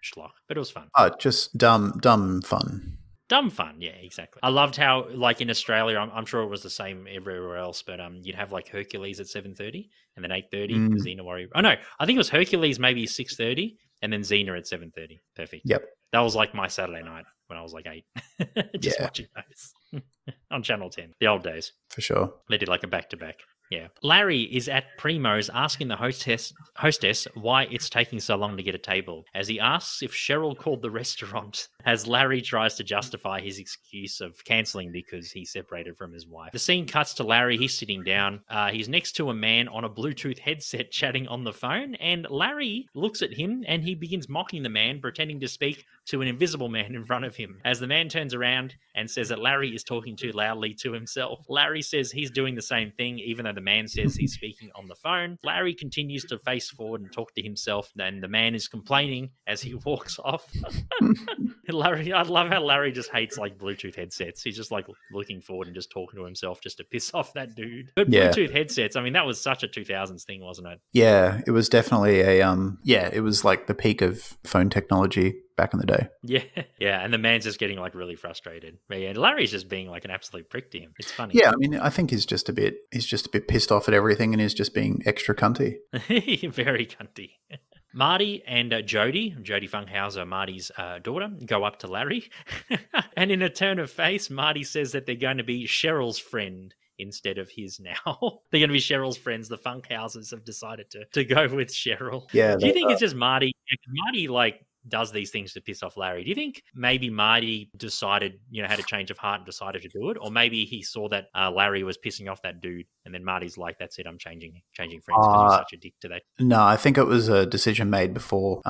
schlock. But it was fun. Just dumb fun. Dumb fun, yeah, exactly. I loved how, like in Australia, I'm sure it was the same everywhere else, but you'd have like Hercules at 7:30 and then 8:30 Xena Warrior. Oh no, I think it was Hercules maybe 6:30 and then Xena at 7:30. Perfect. Yep. That was like my Saturday night when I was like 8. Just watching those on Channel 10. The old days. For sure. They did like a back-to-back. Yeah. Larry is at Primo's asking the hostess why it's taking so long to get a table, as he asks if Cheryl called the restaurant, as Larry tries to justify his excuse of cancelling because he's separated from his wife. The scene cuts to Larry. He's sitting down. He's next to a man on a Bluetooth headset chatting on the phone, and Larry looks at him and he begins mocking the man, pretending to speak to an invisible man in front of him. As the man turns around and says that Larry is talking too loudly to himself. Larry says he's doing the same thing, even though the man says he's speaking on the phone. Larry continues to face forward and talk to himself, and the man is complaining as he walks off. Larry, I love how Larry just hates like Bluetooth headsets. He's just like looking forward and just talking to himself just to piss off that dude. But Bluetooth headsets, I mean, that was such a 2000s thing, wasn't it? Yeah, it was definitely it was like the peak of phone technology back in the day. Yeah, and the man's just getting like really frustrated. But yeah, Larry's just being like an absolute prick to him. It's funny. Yeah, I mean, I think he's just a bit pissed off at everything, and he's just being extra cunty. Very cunty. Marty and Jodie Funkhauser, Marty's daughter, go up to Larry. And in a turn of face, Marty says that they're going to be Cheryl's friend instead of his now. They're going to be Cheryl's friends. The Funkhausers have decided to go with Cheryl. Yeah. Do you think it's just Marty? Marty, like, does these things to piss off Larry. Do you think maybe Marty decided, had a change of heart and decided to do it? Or maybe he saw that Larry was pissing off that dude and then Marty's like, that's it, I'm changing friends because you're such a dick to that. No, I think it was a decision made before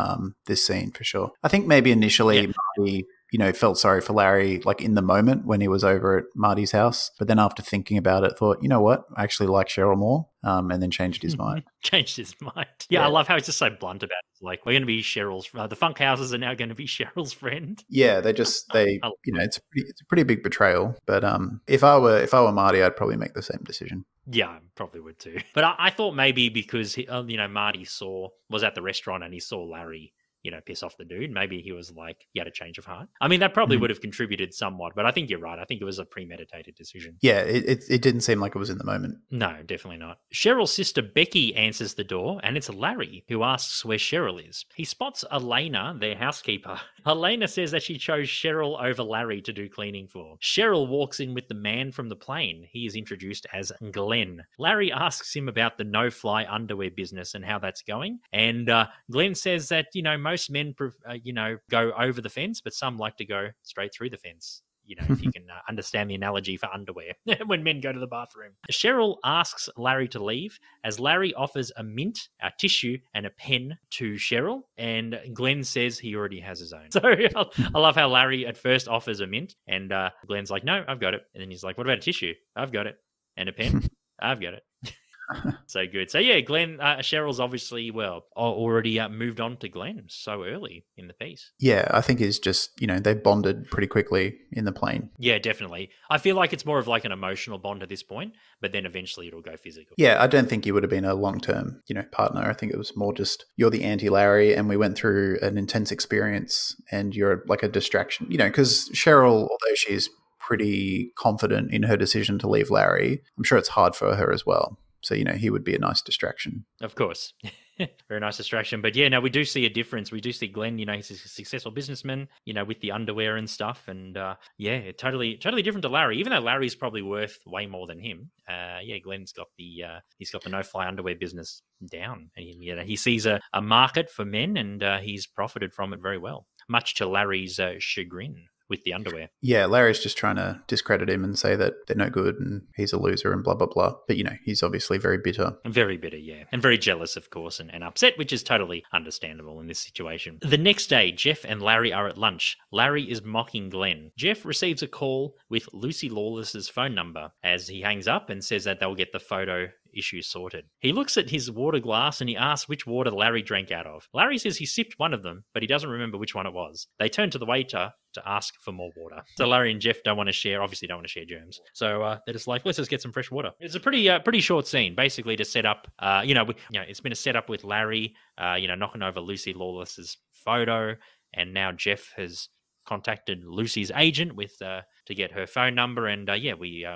this scene for sure. I think maybe initially Marty felt sorry for Larry like in the moment when he was over at Marty's house. But then after thinking about it, thought, you know what? I actually like Cheryl more. And then changed his mind. Changed his mind. Yeah, I love how he's just so blunt about it. Like, we're going to be Cheryl's, the Funkhouses are now going to be Cheryl's friend. Yeah, it's a pretty big betrayal. But if I were Marty, I'd probably make the same decision. Yeah, I probably would too. But I thought maybe because, Marty was at the restaurant and he saw Larry, piss off the dude. Maybe he was like, he had a change of heart. I mean, that probably would have contributed somewhat, but I think you're right. I think it was a premeditated decision. Yeah, it didn't seem like it was in the moment. No, definitely not. Cheryl's sister Becky answers the door, and it's Larry who asks where Cheryl is. He spots Elena, their housekeeper. Elena says that she chose Cheryl over Larry to do cleaning for. Cheryl walks in with the man from the plane. He is introduced as Glenn. Larry asks him about the no-fly underwear business and how that's going, and Glenn says that, most men, go over the fence, but some like to go straight through the fence. If you can understand the analogy for underwear when men go to the bathroom. Cheryl asks Larry to leave as Larry offers a mint, a tissue, and a pen to Cheryl, and Glenn says he already has his own. So I love how Larry at first offers a mint, and Glenn's like, no, I've got it. And then he's like, what about a tissue? I've got it. And a pen? I've got it. So good. So yeah, Glenn, Cheryl's obviously, already moved on to Glenn so early in the piece. Yeah, I think he's just, they bonded pretty quickly in the plane. Yeah, definitely. I feel like it's more of like an emotional bond at this point, but then eventually it'll go physical. Yeah, I don't think you would have been a long-term, partner. I think it was more just you're the anti-Larry and we went through an intense experience and you're like a distraction, because Cheryl, although she's pretty confident in her decision to leave Larry, I'm sure it's hard for her as well. So, he would be a nice distraction. Of course. Very nice distraction. But yeah, no, we do see a difference. We do see Glenn, he's a successful businessman, with the underwear and stuff. And totally different to Larry, even though Larry's probably worth way more than him. Glenn's got he's got the no-fly underwear business down. And, he sees a market for men and he's profited from it very well, much to Larry's chagrin with the underwear. Yeah, Larry's just trying to discredit him and say that they're no good and he's a loser and blah, blah, blah. But, he's obviously very bitter. Very bitter, yeah. And very jealous, of course, and upset, which is totally understandable in this situation. The next day, Jeff and Larry are at lunch. Larry is mocking Glenn. Jeff receives a call with Lucy Lawless's phone number as he hangs up and says that they'll get the photo issue sorted. He looks at his water glass and he asks which water Larry drank out of. Larry says he sipped one of them, but he doesn't remember which one it was. They turn to the waiter to ask for more water. So Larry and Jeff don't want to share germs. So they're just like, let's just get some fresh water. It's a pretty short scene, basically to set up, it's been a setup with Larry, knocking over Lucy Lawless's photo, and now Jeff has contacted Lucy's agent to get her phone number, and we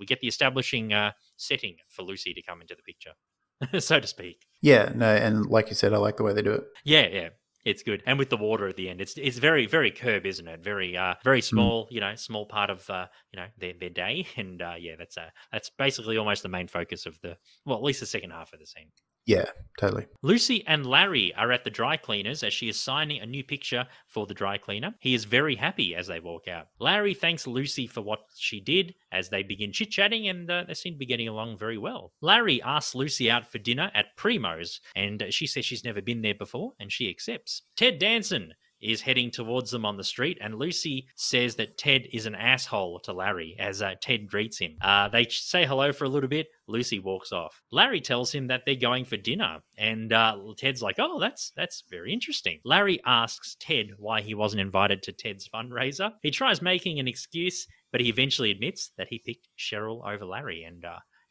get the establishing setting for Lucy to come into the picture, so to speak. Yeah, no, and like you said, I like the way they do it. Yeah. It's good. And with the water at the end, it's very, very Curb, isn't it? Very small, small part of, their day. And that's basically almost the main focus of at least the second half of the scene. Yeah, totally. Lucy and Larry are at the dry cleaners as she is signing a new picture for the dry cleaner. He is very happy as they walk out. Larry thanks Lucy for what she did as they begin chit-chatting, and they seem to be getting along very well. Larry asks Lucy out for dinner at Primo's, and she says she's never been there before, and she accepts. Ted Danson is heading towards them on the street, and Lucy says that Ted is an asshole to Larry as Ted greets him. They say hello for a little bit. Lucy walks off. Larry tells him that they're going for dinner, and Ted's like, oh, that's very interesting. Larry asks Ted why he wasn't invited to Ted's fundraiser. He tries making an excuse, but he eventually admits that he picked Cheryl over Larry, and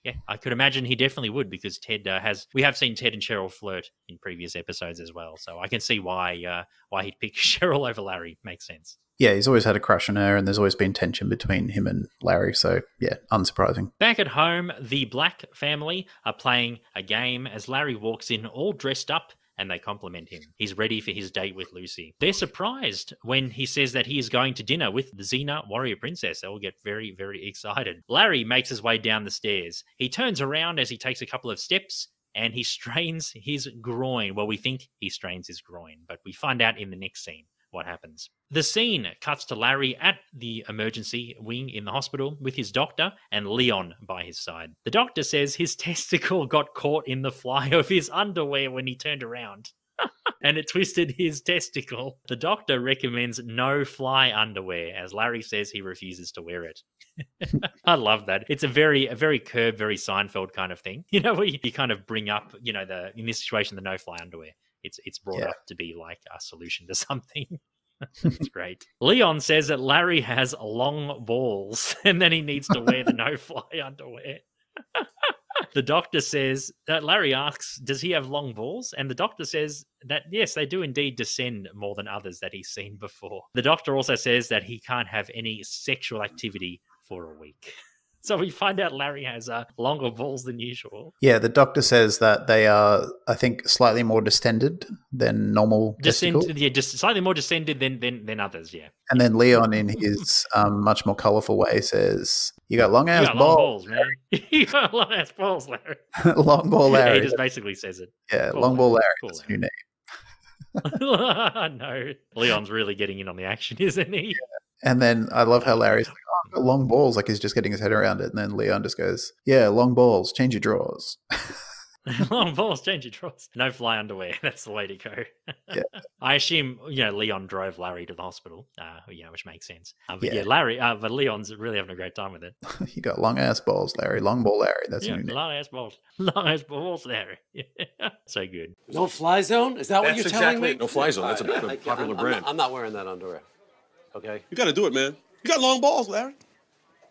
yeah, I could imagine he definitely would, because Ted we have seen Ted and Cheryl flirt in previous episodes as well. So I can see why he'd pick Cheryl over Larry. Makes sense. Yeah, he's always had a crush on her, and there's always been tension between him and Larry. So yeah, unsurprising. Back at home, the Black family are playing a game as Larry walks in all dressed up, and they compliment him. He's ready for his date with Lucy. They're surprised when he says that he is going to dinner with the Xena warrior princess. They all get very, very excited. Larry makes his way down the stairs. He turns around as he takes a couple of steps, and he strains his groin. Well, we think he strains his groin, but we find out in the next scene what happens. The scene cuts to Larry at the emergency wing in the hospital with his doctor and Leon by his side. The doctor says his testicle got caught in the fly of his underwear when he turned around. And it twisted his testicle. The doctor recommends no fly underwear, as Larry says he refuses to wear it. I love that. It's a very Curb, very Seinfeld kind of thing. Where you kind of bring up, in this situation, the no fly underwear. It's brought up to be like a solution to something. That's great. Leon says that Larry has long balls and then he needs to wear the no-fly underwear. The doctor says that Larry asks, does he have long balls? And the doctor says that, yes, they do indeed descend more than others that he's seen before. The doctor also says that he can't have any sexual activity for a week. So we find out Larry has longer balls than usual. Yeah, the doctor says that they are, I think, slightly more distended than normal testicles. Yeah, just slightly more descended than others, yeah. And then Leon, in his much more colourful way, says, you got long-ass balls. Man. You got long-ass balls, Larry. Long ball Larry. Yeah, he just basically says it. Yeah, long ball Larry. That's a new name. No, Leon's really getting in on the action, isn't he? Yeah. And then I love how Larry's like, oh, I've got long balls, like he's just getting his head around it. And then Leon just goes, yeah, long balls, change your drawers. Long balls, change your drawers. No fly underwear. That's the way to go. Yeah. I assume, Leon drove Larry to the hospital, which makes sense. But Yeah. but Leon's really having a great time with it. You got long ass balls, Larry. Long ball Larry. That's a new name. Long ass balls. Long ass balls, Larry. So good. No fly zone? Is that what you're telling me? No fly zone. That's a popular brand. I'm not wearing that underwear. Okay? You got to do it, man. You got long balls, Larry.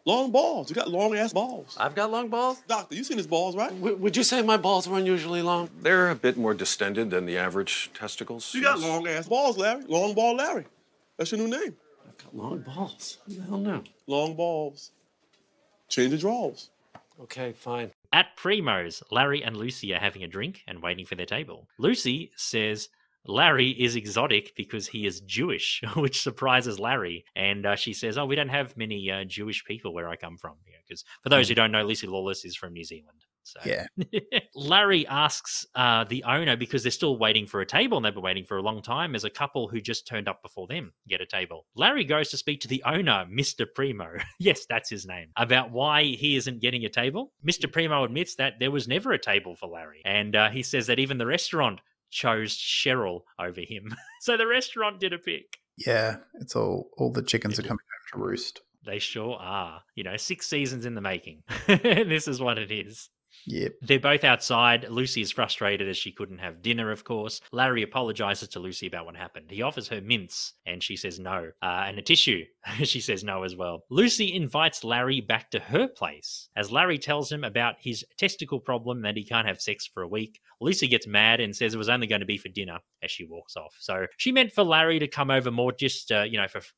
Long balls. You got long ass balls. I've got long balls? Doctor, you seen his balls, right? Would you say my balls were unusually long? They're a bit more distended than the average testicles. You got Yes. long ass balls, Larry. Long ball Larry. That's your new name. I've got long balls. Who the hell knew? Long balls. Change the drawers. Okay, fine. At Primo's, Larry and Lucy are having a drink and waiting for their table. Lucy says Larry is exotic because he is Jewish, which surprises Larry. And she says, we don't have many Jewish people where I come from. Because for those who don't know, Lucy Lawless is from New Zealand. So Yeah. Larry asks the owner, because they're still waiting for a table and they've been waiting for a long time, as a couple who just turned up before them get a table. Larry goes to speak to the owner, Mr. Primo. Yes, that's his name. About why he isn't getting a table. Mr. Primo admits that there was never a table for Larry. And he says that even the restaurant chose Cheryl over him. So the restaurant did a pick. Yeah. It's all the chickens are coming home to roost. They sure are. 6 seasons in the making. And this is what it is. Yep. They're both outside. Lucy is frustrated as she couldn't have dinner, of course. Larry apologizes to Lucy about what happened. He offers her mints, and she says no. And a tissue. She says no as well. Lucy invites Larry back to her place. As Larry tells him about his testicle problem, that he can't have sex for a week, Lucy gets mad and says it was only going to be for dinner as she walks off. So she meant for Larry to come over more just, to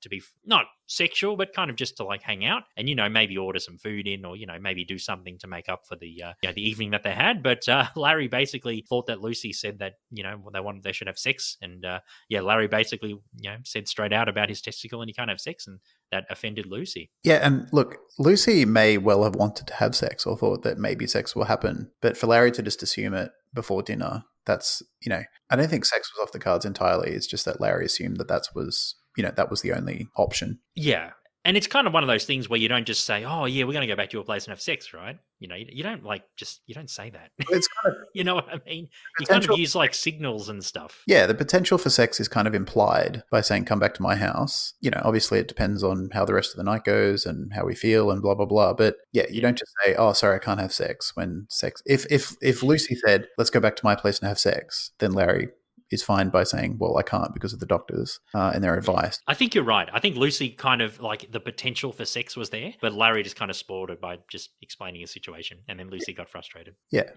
be not sexual, but kind of just to hang out and, maybe order some food in or, maybe do something to make up for the evening that they had. But Larry basically thought that Lucy said that, they should have sex. And Larry basically, said straight out about his testicle and he can't have sex. And that offended Lucy. Yeah, and look, Lucy may well have wanted to have sex or thought that maybe sex will happen. But for Larry to just assume it before dinner, that's, I don't think sex was off the cards entirely. It's just that Larry assumed that was the only option. Yeah. And it's kind of one of those things where you don't just say, oh, yeah, we're going to go back to your place and have sex, right? You don't you don't say that. It's kind of, you know what I mean? You kind of use signals and stuff. Yeah, the potential for sex is kind of implied by saying, come back to my house. Obviously it depends on how the rest of the night goes and how we feel and blah, blah, blah. But yeah, you don't just say, oh, sorry, I can't have sex when sex. If Lucy said, let's go back to my place and have sex, then Larry is fine by saying, well, I can't because of the doctors and their advice. I think you're right. I think Lucy kind of the potential for sex was there, but Larry just kind of spoiled it by just explaining his situation. And then Lucy got frustrated. Yeah.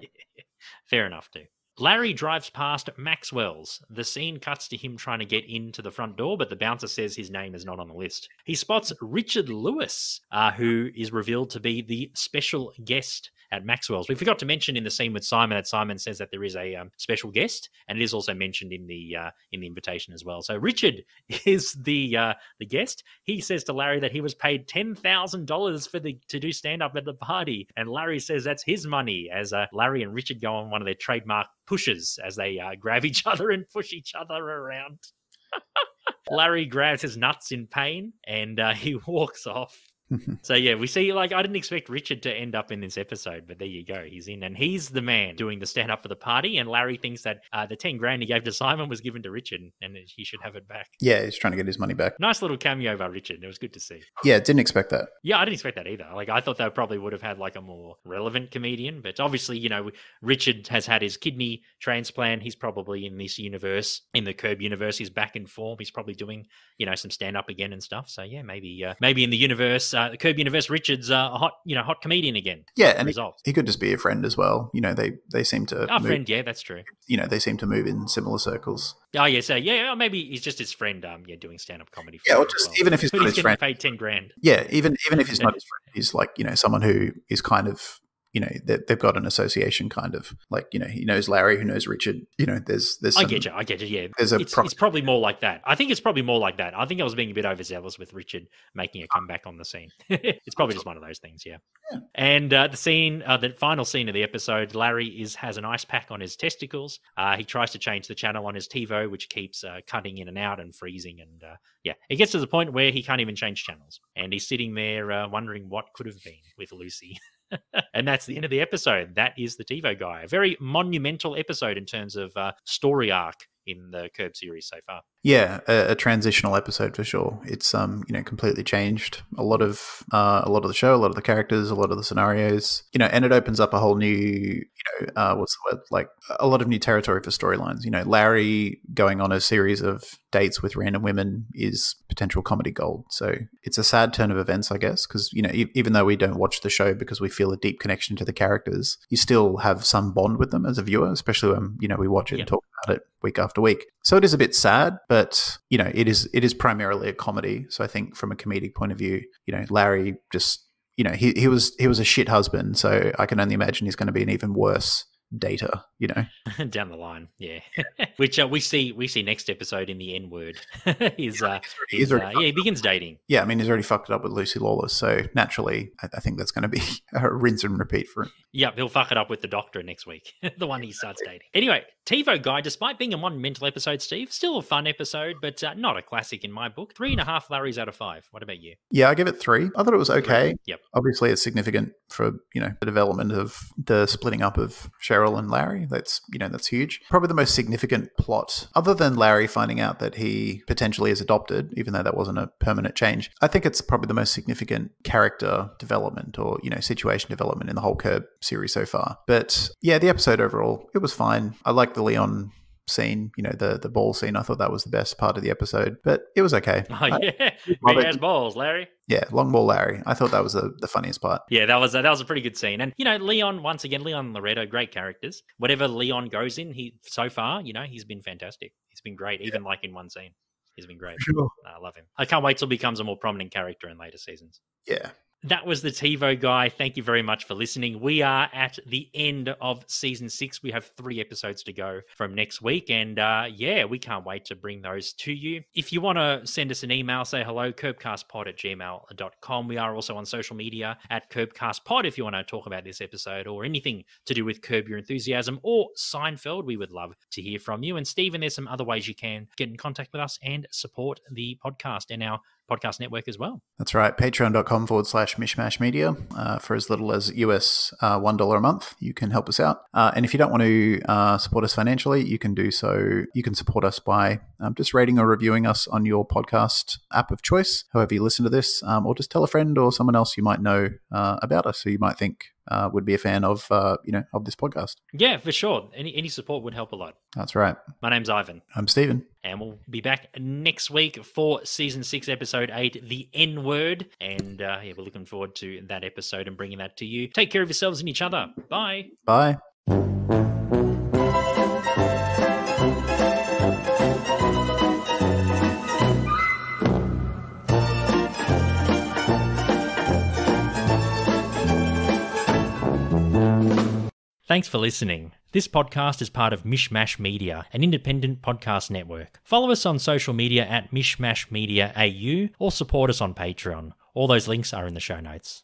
Fair enough too. Larry drives past Maxwell's. The scene cuts to him trying to get into the front door, but the bouncer says his name is not on the list. He spots Richard Lewis, who is revealed to be the special guest at Maxwell's. We forgot to mention in the scene with Simon that Simon says that there is a special guest, and it is also mentioned in the invitation as well. So Richard is the guest. He says to Larry that he was paid $10,000 to do stand up at the party, and Larry says that's his money. As Larry and Richard go on one of their trademark pushes as they grab each other and push each other around. Larry grabs his nuts in pain and he walks off. So yeah, we see, I didn't expect Richard to end up in this episode, but there you go. He's in, and he's the man doing the stand up for the party. And Larry thinks that the 10 grand he gave to Simon was given to Richard, and he should have it back. Yeah, he's trying to get his money back. Nice little cameo by Richard. It was good to see. Yeah, didn't expect that. Yeah, I didn't expect that either. I thought they probably would have had a more relevant comedian, but obviously, Richard has had his kidney transplant. He's probably in this universe, in the Curb universe, he's back in form. He's probably doing, some stand up again and stuff. So yeah, maybe in the universe, the Curb universe, Richard's a hot comediation again. Yeah, and he could just be a friend as well. They seem to friend. Yeah, that's true. They seem to move in similar circles. Oh yeah, so yeah, maybe he's just his friend. Doing stand up comedy. Yeah, or just even if he's not his friend, paid 10 grand. Yeah, even if he's not his friend, he's someone who is kind of. They've got an association kind of he knows Larry, who knows Richard. There's I get you. Yeah, it's probably more like that. I think it's probably more like that. I think I was being a bit overzealous with Richard making a comeback on the scene. It's probably just one of those things, yeah. And the final scene of the episode, Larry has an ice pack on his testicles. He tries to change the channel on his TiVo, which keeps cutting in and out and freezing. And it gets to the point where he can't even change channels. And he's sitting there wondering what could have been with Lucy. And that's the end of the episode. That is the TiVo Guy. A very monumental episode in terms of story arc in the Curb series so far. Yeah, a transitional episode for sure. It's completely changed a lot of the show, a lot of the characters, a lot of the scenarios. And it opens up a whole new, what's the word? Like a lot of new territory for storylines. Larry going on a series of dates with random women is potential comedy gold. So it's a sad turn of events, I guess, because even though we don't watch the show because we feel a deep connection to the characters, you still have some bond with them as a viewer, especially when we watch it and talk about it week after week. So it is a bit sad, but it is primarily a comedy. So I think from a comedic point of view, Larry just he was a shit husband. So I can only imagine he's going to be an even worse dater, down the line, yeah. Which we see next episode in the N word. He begins dating. Yeah, I mean he's already fucked it up with Lucy Lawless, so naturally I think that's going to be a rinse and repeat for him. Yeah, he'll fuck it up with the Doctor next week, the one he starts dating. Anyway, TiVo Guy, despite being a monumental episode, Steve, still a fun episode, but not a classic in my book. 3.5 Larrys out of 5. What about you? Yeah, I give it 3. I thought it was okay. 3. Yep. Obviously, it's significant for the development of the splitting up of Cheryl and Larry. That's huge. Probably the most significant plot, other than Larry finding out that he potentially is adopted, even though that wasn't a permanent change. I think it's probably the most significant character development or situation development in the whole Curb series so far. But yeah, the episode overall, it was fine. I like the Leon scene, the ball scene. I thought that was the best part of the episode, but it was okay. Oh yeah, big ass balls, Larry. Yeah, long ball Larry. I thought that was the funniest part. Yeah, that was a pretty good scene. And Leon, once again, Leon and Loretto, great characters. Whatever Leon goes in, so far, he's been fantastic. He's been great, even like in one scene. He's been great. Sure. I love him. I can't wait till he becomes a more prominent character in later seasons. Yeah. That was the TiVo Guy. Thank you very much for listening. We are at the end of season 6. We have 3 episodes to go from next week. And we can't wait to bring those to you. If you want to send us an email, say hello, curbcastpod@gmail.com. We are also on social media at curbcastpod if you want to talk about this episode or anything to do with Curb Your Enthusiasm or Seinfeld. We would love to hear from you. And Stephen, there's some other ways you can get in contact with us and support the podcast and our podcast network as well. That's right. Patreon.com/Mishmash Media. For as little as US $1 a month, you can help us out. And if you don't want to support us financially, you can do so. You can support us by just rating or reviewing us on your podcast app of choice, however you listen to this, or just tell a friend or someone else you might know about us who you might think would be a fan of this podcast. Yeah, for sure. Any support would help a lot. That's right. My name's Ivan. I'm Stephen. And we'll be back next week for season 6, episode 8, the N word. And we're looking forward to that episode and bringing that to you. Take care of yourselves and each other. Bye. Bye. Thanks for listening. This podcast is part of Mishmash Media, an independent podcast network. Follow us on social media at Mishmash Media AU or support us on Patreon. All those links are in the show notes.